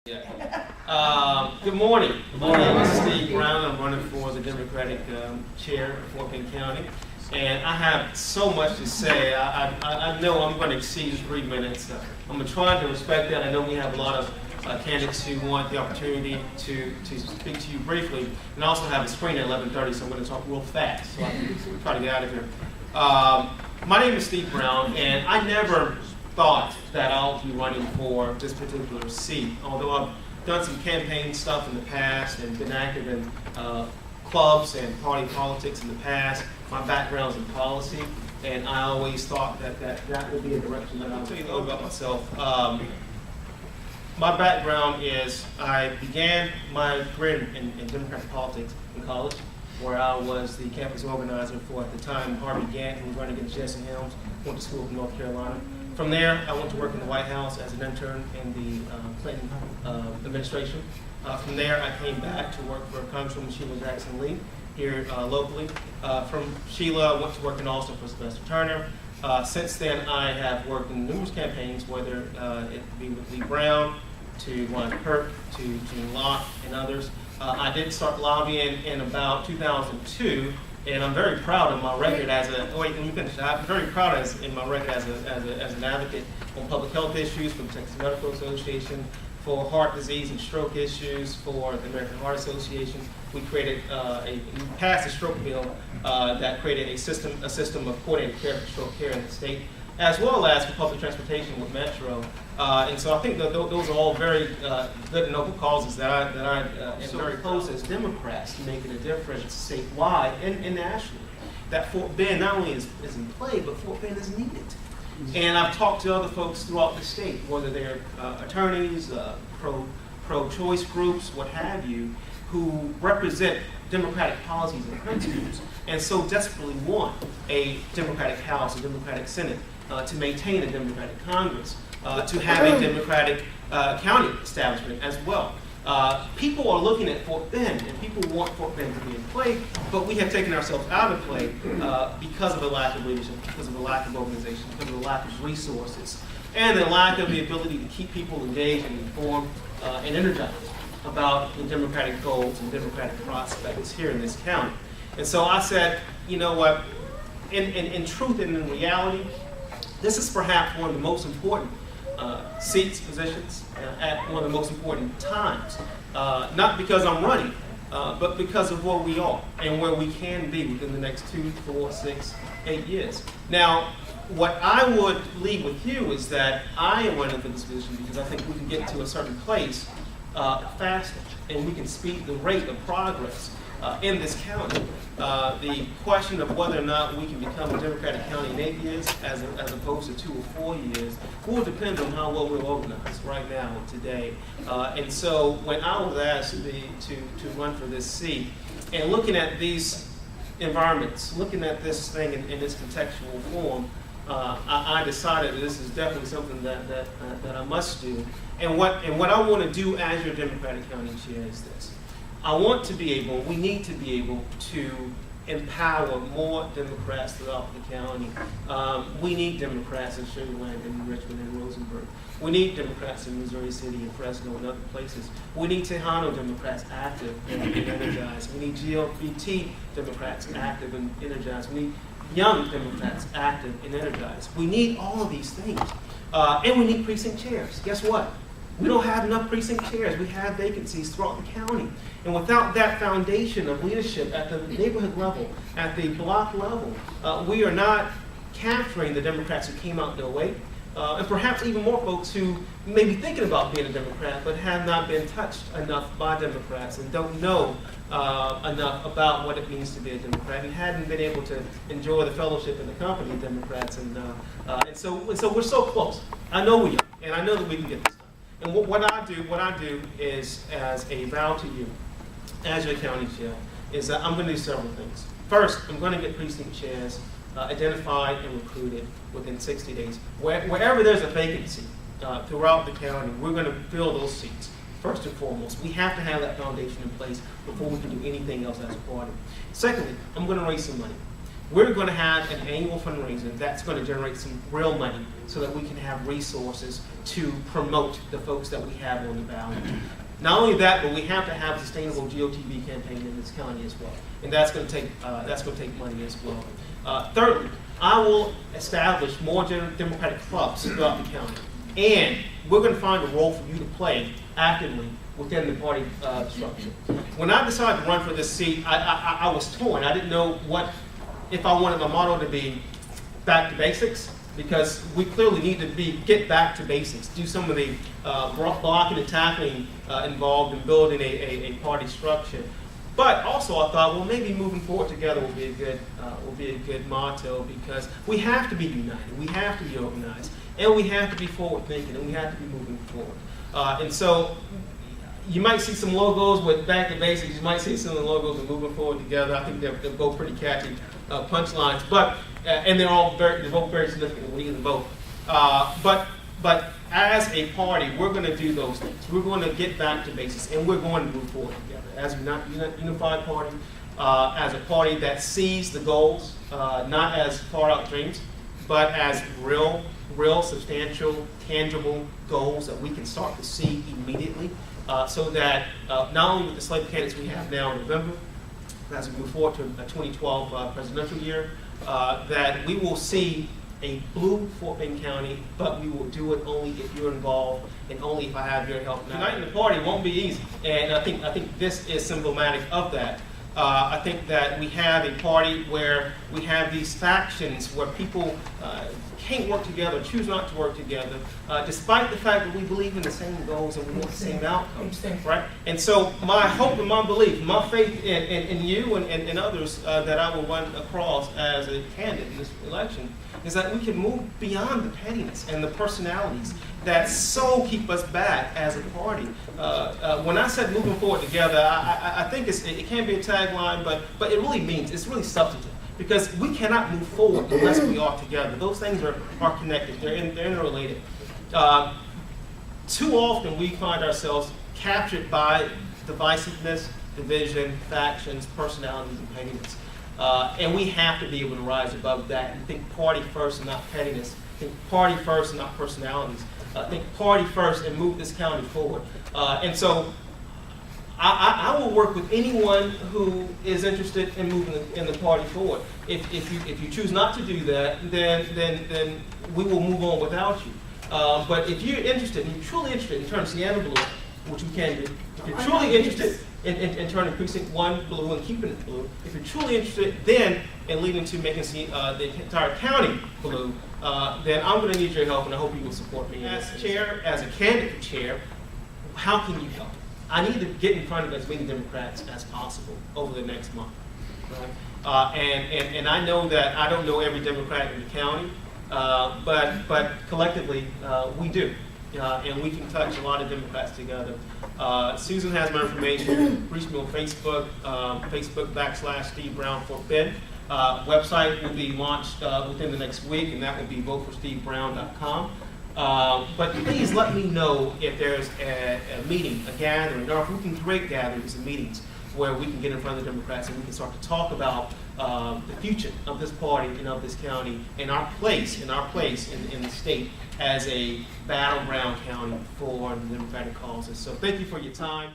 Good morning. My name is Steve Brown. I'm running for the Democratic chair of Fort Bend County. And I have so much to say. I know I'm going to exceed 3 minutes. I'm going to try to respect that. I know we have a lot of candidates who want the opportunity to speak to you briefly. And I also have a screen at 11:30, so I'm going to talk real fast. So I can try to get out of here. My name is Steve Brown, and I never thought that I'll be running for this particular seat, although I've done some campaign stuff in the past and been active in clubs and party politics in the past. My background's in policy, and I always thought that would be a direction that I'll tell you a little about myself. My background is I began my career in Democratic politics in college, where I was the campus organizer for, at the time, Harvey Gantt, who was running against Jesse Helms, went to school in North Carolina. From there, I went to work in the White House as an intern in the Clinton administration. From there, I came back to work for Congresswoman Sheila Jackson Lee here locally. From Sheila, I went to work in Austin for Sylvester Turner. Since then, I have worked in numerous campaigns, whether it be with Lee Brown, to Ron Kirk, to Gene Locke, and others. I did start lobbying in about 2002. And I'm very proud of my record as I'm very proud in my record as an advocate on public health issues for the Texas Medical Association, for heart disease and stroke issues, for the American Heart Association. We passed a stroke bill that created a system of coordinated care for stroke care in the state, as well as for public transportation with Metro. And so I think that those are all very good and noble causes that I am very close as Democrats to making a difference statewide and nationally. That Fort Bend not only is in play, but Fort Bend is needed. And I've talked to other folks throughout the state, whether they're attorneys, pro-choice groups, what have you, who represent Democratic policies and principles, and so desperately want a Democratic House, a Democratic Senate, to maintain a Democratic Congress, to have a Democratic county establishment as well. People are looking at Fort Bend, and people want Fort Bend to be in play, but we have taken ourselves out of play because of a lack of leadership, because of a lack of organization, because of a lack of resources, and the lack of the ability to keep people engaged and informed and energized about the Democratic goals and Democratic prospects here in this county. And so I said, you know what, in truth and in reality, this is perhaps one of the most important positions at one of the most important times. Not because I'm running, but because of where we are and where we can be within the next 2, 4, 6, 8 years. Now, what I would leave with you is that I am running for this position because I think we can get to a certain place faster, and we can speed the rate of progress in this county. The question of whether or not we can become a Democratic county in 8 years as opposed to 2 or 4 years will depend on how well we're organized right now, today. And so when I was asked to run for this seat, and looking at these environments, looking at this thing in its contextual form, I decided that this is definitely something that I must do. And what I want to do as your Democratic county chair is this. We need to be able to empower more Democrats throughout the county. We need Democrats in Sugar Land and Richmond and Rosenberg. We need Democrats in Missouri City and Fresno and other places. We need Tejano Democrats active and energized. We need GLBT Democrats active and energized. We need young Democrats active and energized. We need all of these things. And we need precinct chairs. Guess what? We don't have enough precinct chairs. We have vacancies throughout the county. And without that foundation of leadership at the neighborhood level, at the block level, we are not capturing the Democrats who came out their way, and perhaps even more folks who may be thinking about being a Democrat but have not been touched enough by Democrats and don't know enough about what it means to be a Democrat and hadn't been able to enjoy the fellowship and the company of Democrats. And so we're so close. I know we are, and I know that we can get this done. And what I do is, as a vow to you, as your county chair, is that I'm going to do several things. First, I'm going to get precinct chairs identified and recruited within 60 days. Wherever there's a vacancy throughout the county, we're going to fill those seats. First and foremost, we have to have that foundation in place before we can do anything else as a party. Secondly, I'm going to raise some money. we're going to have an annual fundraiser that's going to generate some real money so that we can have resources to promote the folks that we have on the ballot. Not only that, but we have to have a sustainable GOTV campaign in this county as well, and that's going to take money as well. Thirdly, I will establish more Democratic clubs throughout the county, and we're going to find a role for you to play actively within the party structure. When I decided to run for this seat, I was torn. I didn't know if I wanted my motto to be back to basics, because we clearly need to get back to basics, do some of the blocking and tackling involved in building a party structure. But also I thought, well, maybe moving forward together will be a good motto, because we have to be united, we have to be organized, and we have to be forward thinking, and we have to be moving forward. And so you might see some logos with back to basics, you might see some of the logos with moving forward together. I think they're both pretty catchy punchlines, but and they're both very significant. We need them both. But as a party, we're going to do those things. We're going to get back to basics, and we're going to move forward together as a unified party, as a party that sees the goals not as far out dreams, but as real, substantial, tangible goals that we can start to see immediately, so that not only with the slate of candidates we have now in November, as we move forward to a 2012 presidential year, that we will see a blue Fort Bend County, but we will do it only if you're involved and only if I have your help. Uniting the party won't be easy, and I think this is symptomatic of that. I think that we have a party where we have these factions where people can't work together, choose not to work together, despite the fact that we believe in the same goals and we want the same outcomes, right? And so my hope and my belief, my faith in you and others that I will run across as a candidate in this election is that we can move beyond the pettiness and the personalities that so keep us back as a party. When I said moving forward together, I think it can be a tagline, but it really means, it's really substantive. Because we cannot move forward unless we are together. Those things are connected, they're interrelated. Too often we find ourselves captured by divisiveness, division, factions, personalities, and pettiness. And we have to be able to rise above that and think party first and not pettiness. Think party first and not personalities. Think party first and move this county forward. And so I will work with anyone who is interested in moving in the party forward. If you choose not to do that, then we will move on without you. But if you're interested, and you're truly interested in turning Sienna blue, which we can do, if you're truly interested in turning Precinct 1 blue and keeping it blue, if you're truly interested then in leading to making the entire county blue, then I'm going to need your help, and I hope you will support me. As chair, as a candidate for chair, how can you help? I need to get in front of as many Democrats as possible over the next month, right? And I know that I don't know every Democrat in the county, but collectively we do, and we can touch a lot of Democrats together. Susan has my information. Reach me on Facebook, Facebook.com/Steve Brown Fort Bend. Website will be launched within the next week, and that will be voteforstevebrown.com. But please let me know if there's a meeting, a gathering, or if we can create gatherings and meetings where we can get in front of the Democrats and we can start to talk about the future of this party and of this county and our place in the state as a battleground county for the Democratic causes. So thank you for your time.